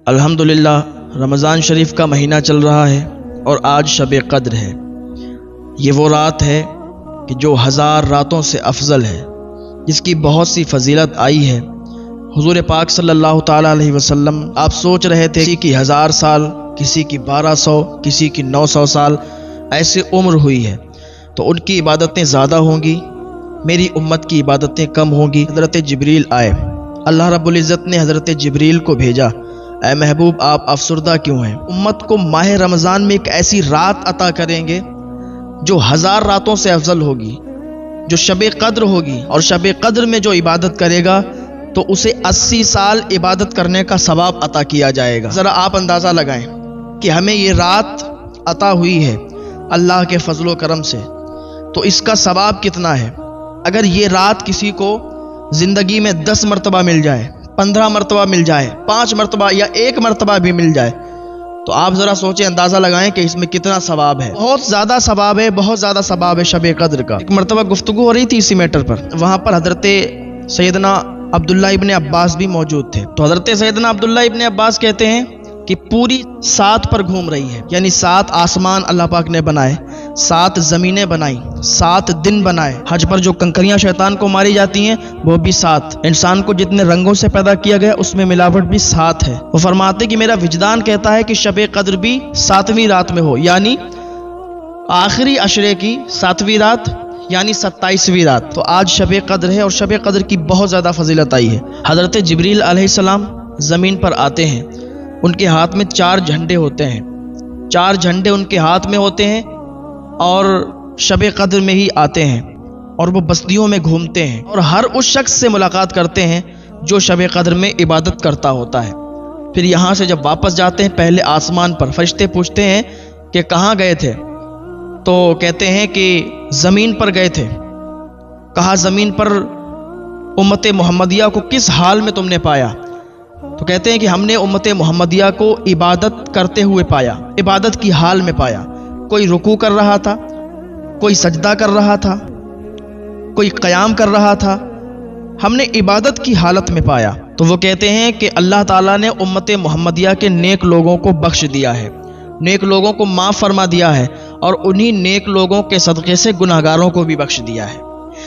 الحمدللہ رمضان شریف کا مہینہ چل رہا ہے اور آج شب قدر ہے۔ یہ وہ رات ہے کہ جو 1000 راتوں سے افضل ہے، جس کی بہت سی فضیلت آئی ہے۔ حضور پاک صلی اللہ تعالیٰ علیہ وسلم آپ سوچ رہے تھے کسی کی 1000 سال، کسی کی 1200، کسی کی 900 سال ایسے عمر ہوئی ہے، تو ان کی عبادتیں زیادہ ہوں گی، میری امت کی عبادتیں کم ہوں گی۔ حضرت جبریل آئے، اللہ رب العزت نے حضرت جبریل کو بھیجا، اے محبوب آپ افسردہ کیوں ہیں؟ امت کو ماہ رمضان میں ایک ایسی رات عطا کریں گے جو 1000 راتوں سے افضل ہوگی، جو شب قدر ہوگی، اور شب قدر میں جو عبادت کرے گا تو اسے 80 سال عبادت کرنے کا ثواب عطا کیا جائے گا۔ ذرا آپ اندازہ لگائیں کہ ہمیں یہ رات عطا ہوئی ہے اللہ کے فضل و کرم سے، تو اس کا ثواب کتنا ہے؟ اگر یہ رات کسی کو زندگی میں 10 مرتبہ مل جائے، 15 مرتبہ مل جائے، 5 مرتبہ یا 1 مرتبہ بھی مل جائے، تو آپ ذرا سوچیں، اندازہ لگائیں کہ اس میں کتنا ثواب ہے۔ بہت زیادہ ثواب ہے، بہت زیادہ ثواب ہے شب قدر کا۔ ایک مرتبہ گفتگو ہو رہی تھی اسی میٹر پر، وہاں پر حضرت سیدنا عبداللہ ابن عباس بھی موجود تھے۔ تو حضرت سیدنا عبداللہ ابن عباس کہتے ہیں کہ پوری 7 پر گھوم رہی ہے، یعنی 7 آسمان اللہ پاک نے بنائے، 7 زمینیں بنائیں، 7 دن بنائے۔ حج پر جو کنکریاں شیطان کو ماری جاتی ہیں وہ بھی 7۔ انسان کو جتنے رنگوں سے پیدا کیا گیا اس میں ملاوٹ بھی 7 ہے۔ وہ فرماتے کہ میرا وجدان کہتا ہے کہ شب قدر بھی 7ویں رات میں ہو، یعنی آخری عشرے کی 7ویں رات، یعنی 27ویں رات۔ تو آج شب قدر ہے اور شب قدر کی بہت زیادہ فضیلت آئی ہے۔ حضرت جبریل علیہ السلام زمین پر آتے ہیں، ان کے ہاتھ میں 4 جھنڈے ہوتے ہیں، 4 جھنڈے ان کے ہاتھ میں ہوتے ہیں اور شب قدر میں ہی آتے ہیں، اور وہ بستیوں میں گھومتے ہیں اور ہر اس شخص سے ملاقات کرتے ہیں جو شب قدر میں عبادت کرتا ہوتا ہے۔ پھر یہاں سے جب واپس جاتے ہیں پہلے آسمان پر، فرشتے پوچھتے ہیں کہ کہاں گئے تھے؟ تو کہتے ہیں کہ زمین پر گئے تھے۔ کہا زمین پر امت محمدیہ کو کس حال میں تم نے پایا؟ تو کہتے ہیں کہ ہم نے امت محمدیہ کو عبادت کرتے ہوئے پایا، عبادت کی حال میں پایا۔ کوئی رکوع کر رہا تھا، کوئی سجدہ کر رہا تھا، کوئی قیام کر رہا تھا، ہم نے عبادت کی حالت میں پایا۔ تو وہ کہتے ہیں کہ اللہ تعالیٰ نے امت محمدیہ کے نیک لوگوں کو بخش دیا ہے، نیک لوگوں کو معاف فرما دیا ہے، اور انہی نیک لوگوں کے صدقے سے گناہگاروں کو بھی بخش دیا ہے۔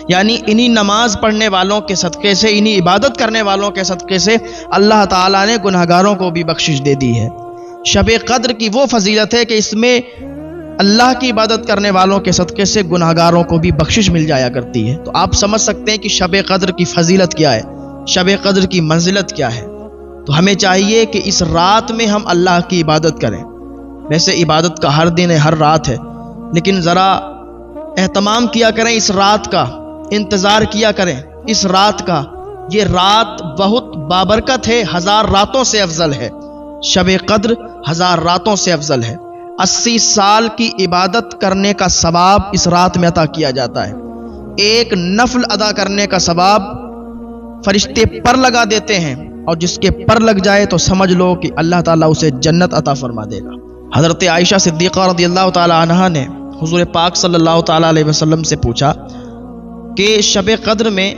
یعنی انہی نماز پڑھنے والوں کے صدقے سے، انہی عبادت کرنے والوں کے صدقے سے اللہ تعالیٰ نے گناہگاروں کو بھی بخشش دے دی ہے۔ شب قدر کی وہ فضیلت ہے کہ اس میں اللہ کی عبادت کرنے والوں کے صدقے سے گناہگاروں کو بھی بخشش مل جایا کرتی ہے۔ تو آپ سمجھ سکتے ہیں کہ شب قدر کی فضیلت کیا ہے، شب قدر کی منزلت کیا ہے۔ تو ہمیں چاہیے کہ اس رات میں ہم اللہ کی عبادت کریں۔ ویسے عبادت کا ہر دن ہے، ہر رات ہے، لیکن ذرا اہتمام کیا کریں اس رات کا، انتظار کیا کریں اس رات کا۔ یہ رات بہت بابرکت ہے، 1000 راتوں سے افضل ہے۔ شب قدر 1000 راتوں سے افضل ہے۔ 80 سال کی عبادت کرنے کا ثواب اس رات میں عطا کیا جاتا ہے۔ ایک نفل ادا کرنے کا ثواب فرشتے پر لگا دیتے ہیں، اور جس کے پر لگ جائے تو سمجھ لو کہ اللہ تعالیٰ اسے جنت عطا فرما دے گا۔ حضرت عائشہ صدیقہ رضی اللہ تعالی عنہا نے حضور پاک صلی اللہ تعالیٰ علیہ وسلم سے پوچھا کہ شب قدر میں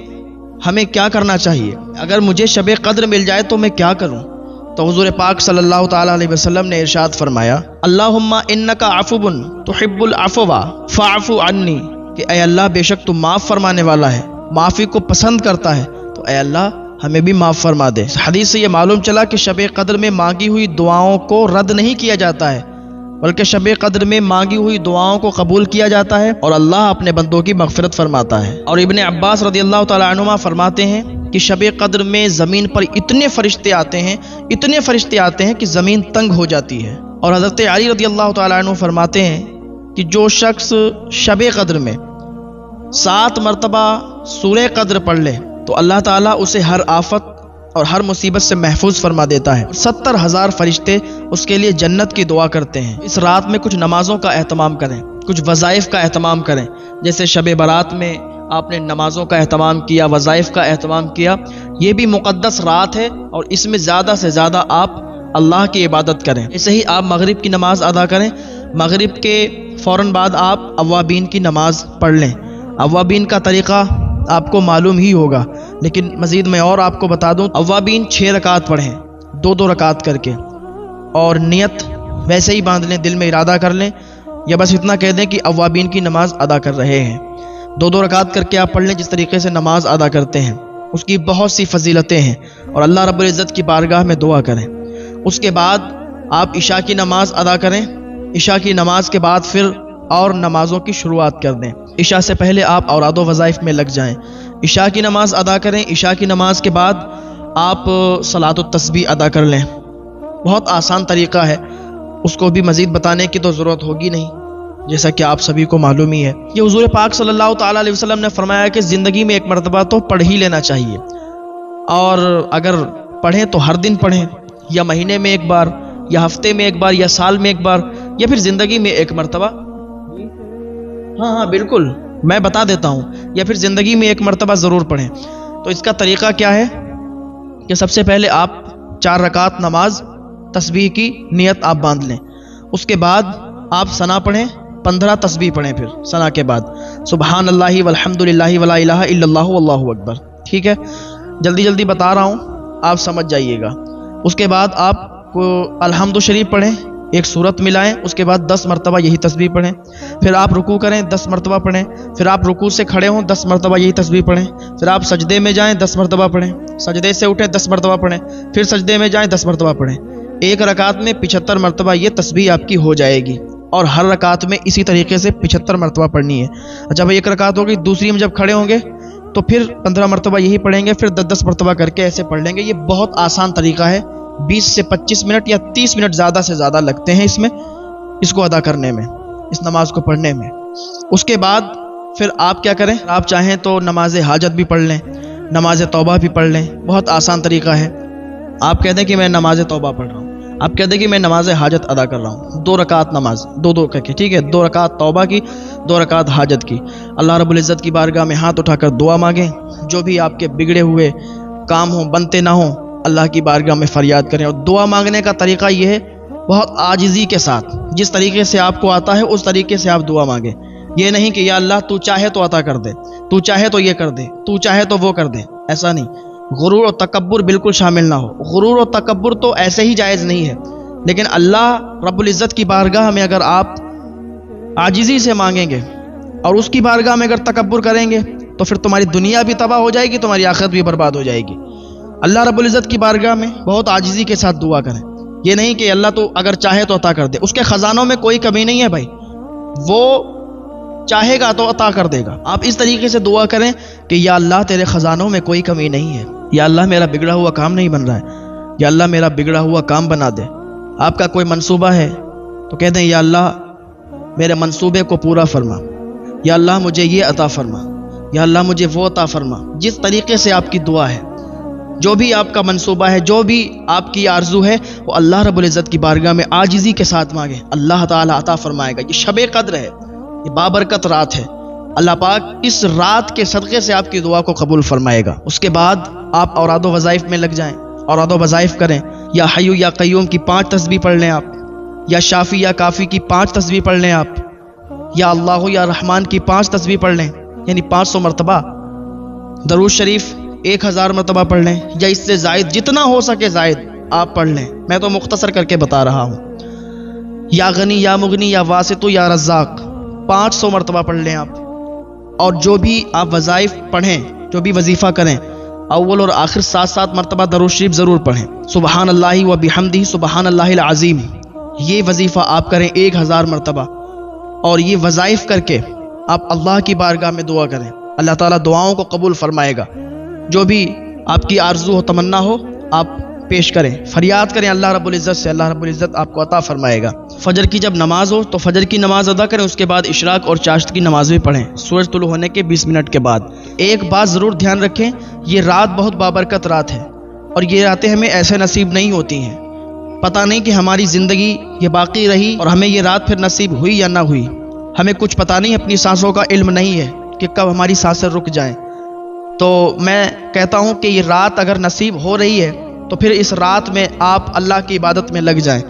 ہمیں کیا کرنا چاہیے؟ اگر مجھے شب قدر مل جائے تو میں کیا کروں؟ تو حضور پاک صلی اللہ تعالیٰ علیہ وسلم نے ارشاد فرمایا، اللہم انک عفو تحب العفو فاعف عنی، کہ اے اللہ بے شک تو معاف فرمانے والا ہے، معافی کو پسند کرتا ہے، تو اے اللہ ہمیں بھی معاف فرما دے۔ حدیث سے یہ معلوم چلا کہ شب قدر میں مانگی ہوئی دعاؤں کو رد نہیں کیا جاتا ہے، بلکہ شب قدر میں مانگی ہوئی دعاؤں کو قبول کیا جاتا ہے اور اللہ اپنے بندوں کی مغفرت فرماتا ہے۔ اور ابن عباس رضی اللہ تعالیٰ عنہما فرماتے ہیں کہ شب قدر میں زمین پر اتنے فرشتے آتے ہیں کہ زمین تنگ ہو جاتی ہے۔ اور حضرت علی رضی اللہ تعالیٰ عنہ فرماتے ہیں کہ جو شخص شب قدر میں 7 مرتبہ سورہ قدر پڑھ لے تو اللہ تعالیٰ اسے ہر آفت اور ہر مصیبت سے محفوظ فرما دیتا ہے۔ 70,000 فرشتے اس کے لیے جنت کی دعا کرتے ہیں۔ اس رات میں کچھ نمازوں کا اہتمام کریں، کچھ وظائف کا اہتمام کریں، جیسے شب برات میں آپ نے نمازوں کا اہتمام کیا، وظائف کا اہتمام کیا۔ یہ بھی مقدس رات ہے اور اس میں زیادہ سے زیادہ آپ اللہ کی عبادت کریں۔ ایسے ہی آپ مغرب کی نماز ادا کریں، مغرب کے فوراً بعد آپ اوابین کی نماز پڑھ لیں۔ اوابین کا طریقہ آپ کو معلوم ہی ہوگا، لیکن مزید میں اور آپ کو بتا دوں، اوابین 6 رکعت پڑھیں، 2 رکعت کر کے۔ اور نیت ویسے ہی باندھ لیں، دل میں ارادہ کر لیں، یا بس اتنا کہہ دیں کہ اوابین کی نماز ادا کر رہے ہیں۔ 2 رکعت کر کے آپ پڑھ لیں جس طریقے سے نماز ادا کرتے ہیں، اس کی بہت سی فضیلتیں ہیں، اور اللہ رب العزت کی بارگاہ میں دعا کریں۔ اس کے بعد آپ عشاء کی نماز ادا کریں، عشاء کی نماز کے بعد پھر اور نمازوں کی شروعات کر دیں۔ عشاء سے پہلے آپ اوراد و وظائف میں لگ جائیں، عشاء کی نماز ادا کریں، عشاء کی نماز کے بعد آپ صلاۃ التسبیح ادا کر لیں۔ بہت آسان طریقہ ہے، اس کو بھی مزید بتانے کی تو ضرورت ہوگی نہیں، جیسا کہ آپ سبھی کو معلوم ہی ہے۔ یہ حضور پاک صلی اللہ تعالیٰ علیہ وسلم نے فرمایا کہ زندگی میں ایک مرتبہ تو پڑھ ہی لینا چاہیے، اور اگر پڑھیں تو ہر دن پڑھیں، یا مہینے میں ایک بار، یا ہفتے میں ایک بار، یا سال میں ایک بار، یا پھر زندگی میں ایک مرتبہ۔ ہاں بالکل، میں بتا دیتا ہوں، یا پھر زندگی میں ایک مرتبہ ضرور پڑھیں۔ تو اس کا طریقہ کیا ہے کہ سب سے پہلے آپ 4 رکعت نماز تسبیح کی نیت آپ باندھ لیں، اس کے بعد آپ ثنا پڑھیں، 15 تسبیح پڑھیں، پھر ثنا کے بعد سبحان اللہ والحمد للہ ولا الہ الا اللہ واللہ اکبر۔ ٹھیک ہے، جلدی جلدی بتا رہا ہوں، آپ سمجھ جائیے گا۔ اس کے بعد آپ کو الحمد شریف پڑھیں، ایک سورت ملائیں، اس کے بعد 10 مرتبہ یہی تسبیح پڑھیں، پھر آپ رکوع کریں، 10 مرتبہ پڑھیں، پھر آپ رکوع سے کھڑے ہوں، 10 مرتبہ یہی تسبیح پڑھیں، پھر آپ سجدے میں جائیں، 10 مرتبہ پڑھیں، سجدے سے اٹھیں، 10 مرتبہ پڑھیں، پھر سجدے میں جائیں، 10 مرتبہ پڑھیں۔ ایک رکعت میں 75 مرتبہ یہ تسبیح آپ کی ہو جائے گی، اور ہر رکعت میں اسی طریقے سے 75 مرتبہ پڑھنی ہے۔ اچھا بھائی، ایک رکعت ہو گئی، دوسری میں جب کھڑے ہوں گے تو پھر 15 مرتبہ یہی پڑھیں گے، پھر 10 مرتبہ کر کے ایسے پڑھ لیں گے۔ یہ بہت آسان طریقہ ہے، 20 سے 25 منٹ یا 30 منٹ زیادہ سے زیادہ لگتے ہیں اس کو ادا کرنے میں، اس نماز کو پڑھنے میں۔ اس کے بعد پھر آپ کیا کریں، آپ چاہیں تو نماز حاجت بھی پڑھ لیں، نماز توبہ بھی پڑھ لیں، بہت آسان طریقہ ہے۔ آپ کہہ دیں کہ میں نماز توبہ پڑھ رہا ہوں، آپ کہہ دیں کہ میں نماز حاجت ادا کر رہا ہوں، 2 رکعت نماز، 2 کر کے، ٹھیک ہے، 2 رکعت توبہ کی، 2 رکعت حاجت کی۔ اللہ رب العزت کی بارگاہ میں ہاتھ اٹھا کر دعا مانگیں، جو بھی آپ کے بگڑے ہوئے کام ہوں، بنتے نہ ہوں، اللہ کی بارگاہ میں فریاد کریں۔ اور دعا مانگنے کا طریقہ یہ ہے، بہت عاجزی کے ساتھ، جس طریقے سے آپ کو آتا ہے اس طریقے سے آپ دعا مانگیں۔ یہ نہیں کہ یا اللہ تو چاہے تو عطا کر دے، تو چاہے تو یہ کر دے، تو چاہے تو وہ کر دے، ایسا نہیں۔ غرور اور تکبر بالکل شامل نہ ہو، غرور اور تکبر تو ایسے ہی جائز نہیں ہے، لیکن اللہ رب العزت کی بارگاہ میں اگر آپ عاجزی سے مانگیں گے اور اس کی بارگاہ میں اگر تکبر کریں گے تو پھر تمہاری دنیا بھی تباہ ہو جائے گی، تمہاری آخرت بھی برباد ہو جائے گی۔ اللہ رب العزت کی بارگاہ میں بہت عاجزی کے ساتھ دعا کریں۔ یہ نہیں کہ اللہ تو اگر چاہے تو عطا کر دے، اس کے خزانوں میں کوئی کمی نہیں ہے بھائی، وہ چاہے گا تو عطا کر دے گا۔ آپ اس طریقے سے دعا کریں کہ یا اللہ تیرے خزانوں میں کوئی کمی نہیں ہے، یا اللہ میرا بگڑا ہوا کام نہیں بن رہا ہے، یا اللہ میرا بگڑا ہوا کام بنا دے۔ آپ کا کوئی منصوبہ ہے تو کہہ دیں یا اللہ میرے منصوبے کو پورا فرما، یا اللہ مجھے یہ عطا فرما، یا اللہ مجھے وہ عطا فرما۔ جس طریقے سے آپ کی دعا ہے، جو بھی آپ کا منصوبہ ہے، جو بھی آپ کی آرزو ہے، وہ اللہ رب العزت کی بارگاہ میں عاجزی کے ساتھ مانگیں، اللہ تعالیٰ عطا فرمائے گا۔ یہ شب قدر ہے، یہ بابرکت رات ہے، اللہ پاک اس رات کے صدقے سے آپ کی دعا کو قبول فرمائے گا۔ اس کے بعد آپ اوراد و وظائف میں لگ جائیں، اوراد و وظائف کریں، یا حیو یا قیوم کی 5 تسبیح پڑھ لیں آپ، یا شافی یا کافی کی 5 تسبیح پڑھ لیں آپ، یا اللہ یا رحمان کی 5 تسبیح پڑھ لیں، یعنی 500 مرتبہ۔ درود شریف 1000 مرتبہ پڑھ لیں، یا اس سے زائد جتنا ہو سکے زائد آپ پڑھ لیں، میں تو مختصر کر کے بتا رہا ہوں۔ یا غنی یا مغنی یا واسط یا رزاق 500 مرتبہ پڑھ لیں آپ۔ اور جو بھی آپ وظائف پڑھیں، جو بھی وظیفہ کریں، اول اور آخر 7 مرتبہ درود شریف ضرور پڑھیں۔ سبحان اللہ و بحمدہ سبحان اللہ العظیم، یہ وظیفہ آپ کریں 1000 مرتبہ، اور یہ وظائف کر کے آپ اللہ کی بارگاہ میں دعا کریں، اللہ تعالیٰ دعاؤں کو قبول فرمائے گا۔ جو بھی آپ کی آرزو ہو، تمنا ہو، آپ پیش کریں، فریاد کریں اللہ رب العزت سے، اللہ رب العزت آپ کو عطا فرمائے گا۔ فجر کی جب نماز ہو تو فجر کی نماز ادا کریں، اس کے بعد اشراق اور چاشت کی نماز بھی پڑھیں، سورج طلوع ہونے کے 20 منٹ کے بعد۔ ایک بات ضرور دھیان رکھیں، یہ رات بہت بابرکت رات ہے، اور یہ راتیں ہمیں ایسے نصیب نہیں ہوتی ہیں، پتہ نہیں کہ ہماری زندگی یہ باقی رہی اور ہمیں یہ رات پھر نصیب ہوئی یا نہ ہوئی، ہمیں کچھ پتہ نہیں، اپنی سانسوں کا علم نہیں ہے کہ کب ہماری سانسیں رک جائیں۔ تو میں کہتا ہوں کہ یہ رات اگر نصیب ہو رہی ہے تو پھر اس رات میں آپ اللہ کی عبادت میں لگ جائیں،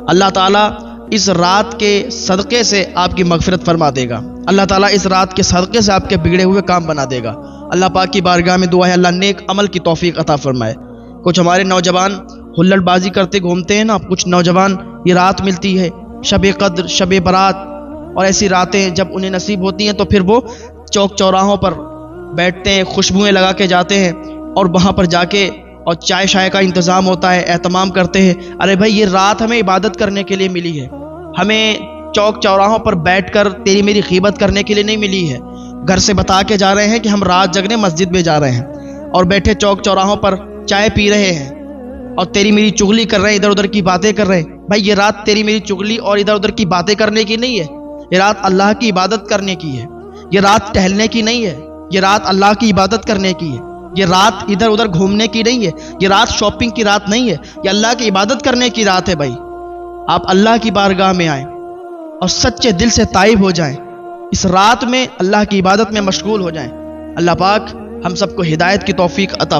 اللہ تعالیٰ اس رات کے صدقے سے آپ کی مغفرت فرما دے گا، اللہ تعالیٰ اس رات کے صدقے سے آپ کے بگڑے ہوئے کام بنا دے گا۔ اللہ پاک کی بارگاہ میں دعا ہے اللہ نیک عمل کی توفیق عطا فرمائے۔ کچھ ہمارے نوجوان ہلڑ بازی کرتے گھومتے ہیں نا کچھ نوجوان، یہ رات ملتی ہے شب قدر، شب برات، اور ایسی راتیں جب انہیں نصیب ہوتی ہیں تو پھر وہ چوک چوراہوں پر بیٹھتے ہیں، خوشبوئیں لگا کے جاتے ہیں، اور وہاں پر جا کے اور چائے شائے کا انتظام ہوتا ہے، اہتمام کرتے ہیں۔ ارے بھائی یہ رات ہمیں عبادت کرنے کے لیے ملی ہے، ہمیں چوک چوراہوں پر بیٹھ کر تیری میری غیبت کرنے کے لیے نہیں ملی ہے۔ گھر سے بتا کے جا رہے ہیں کہ ہم رات جگنے مسجد میں جا رہے ہیں، اور بیٹھے چوک چوراہوں پر چائے پی رہے ہیں اور تیری میری چغلی کر رہے ہیں، ادھر ادھر کی باتیں کر رہے ہیں۔ بھائی یہ رات تیری میری چغلی اور ادھر ادھر کی باتیں کرنے کی نہیں ہے، یہ رات اللہ کی عبادت کرنے کی ہے۔ یہ رات ٹہلنے کی نہیں ہے، یہ رات اللہ کی عبادت کرنے کی ہے۔ یہ رات ادھر ادھر گھومنے کی نہیں ہے، یہ رات شاپنگ کی رات نہیں ہے، یہ اللہ کی عبادت کرنے کی رات ہے۔ بھائی آپ اللہ کی بارگاہ میں آئیں اور سچے دل سے تائب ہو جائیں، اس رات میں اللہ کی عبادت میں مشغول ہو جائیں۔ اللہ پاک ہم سب کو ہدایت کی توفیق عطا